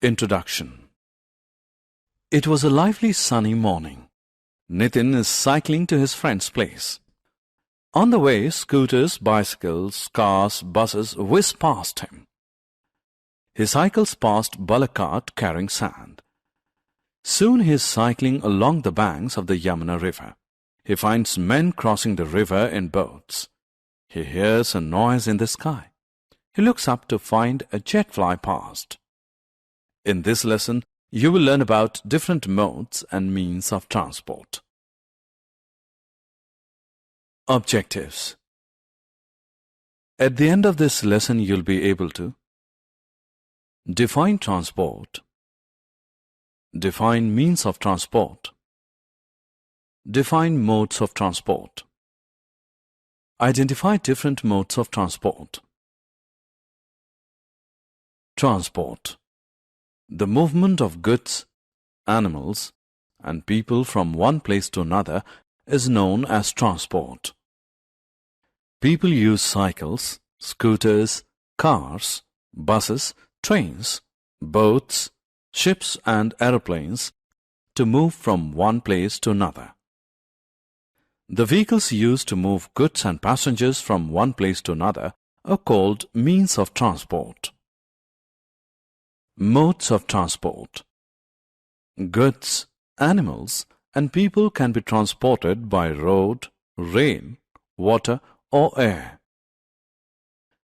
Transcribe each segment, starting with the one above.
Introduction. It was a lively sunny morning. Nitin is cycling to his friend's place. On the way, scooters, bicycles, cars, buses whiz past him. He cycles past bullock cart carrying sand. Soon he is cycling along the banks of the Yamuna river. He finds men crossing the river in boats. He hears a noise in the sky. He looks up to find a jet fly past. In this lesson, you will learn about different modes and means of transport. Objectives. At the end of this lesson, you'll be able to define transport, define means of transport, define modes of transport, identify different modes of transport. Transport. The movement of goods, animals, and people from one place to another is known as transport. People use cycles, scooters, cars, buses, trains, boats, ships and aeroplanes to move from one place to another. The vehicles used to move goods and passengers from one place to another are called means of transport. Modes of transport. Goods, animals, and people can be transported by road, rail, water, or air.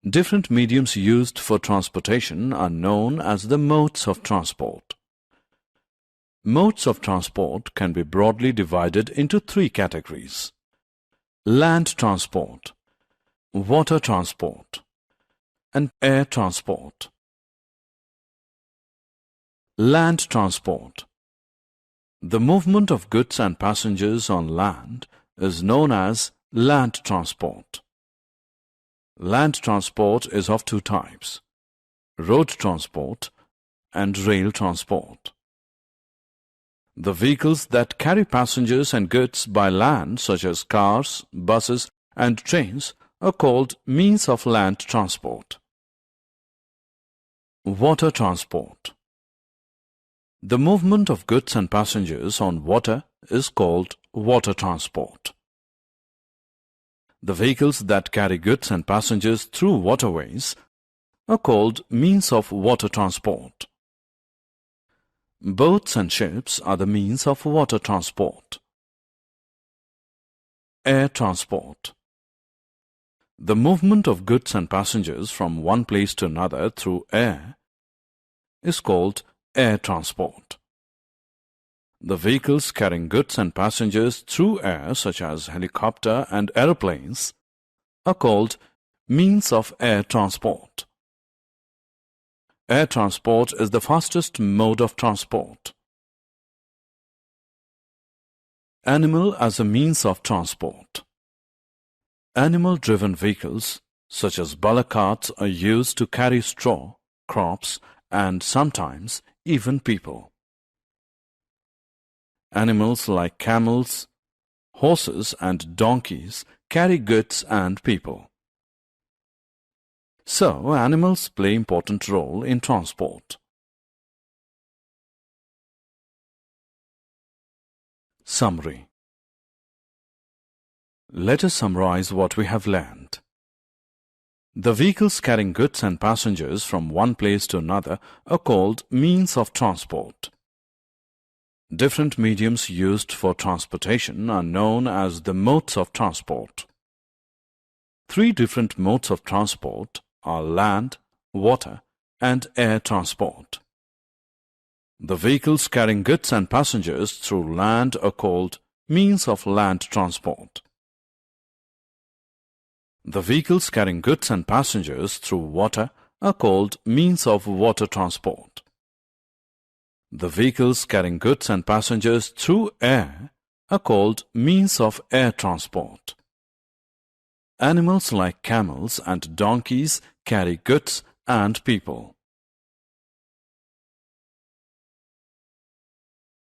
Different mediums used for transportation are known as the modes of transport. Modes of transport can be broadly divided into three categories: land transport, water transport, and air transport. Land transport. The movement of goods and passengers on land is known as land transport. Land transport is of two types: road transport and rail transport. The vehicles that carry passengers and goods by land, such as cars, buses, and trains, are called means of land transport. Water transport. The movement of goods and passengers on water is called water transport. The vehicles that carry goods and passengers through waterways are called means of water transport. Boats and ships are the means of water transport. Air transport. The movement of goods and passengers from one place to another through air is called air transport. The vehicles carrying goods and passengers through air, such as helicopter and aeroplanes, are called means of air transport. Air transport is the fastest mode of transport. Animal as a means of transport. Animal-driven vehicles, such as bullock carts, are used to carry straw, crops, and sometimes even people. Animals like camels, horses, and donkeys carry goods and people. So, animals play an important role in transport. Summary. Let us summarize what we have learned. The vehicles carrying goods and passengers from one place to another are called means of transport. Different mediums used for transportation are known as the modes of transport. Three different modes of transport are land, water, and air transport. The vehicles carrying goods and passengers through land are called means of land transport. The vehicles carrying goods and passengers through water are called means of water transport. The vehicles carrying goods and passengers through air are called means of air transport. Animals like camels and donkeys carry goods and people.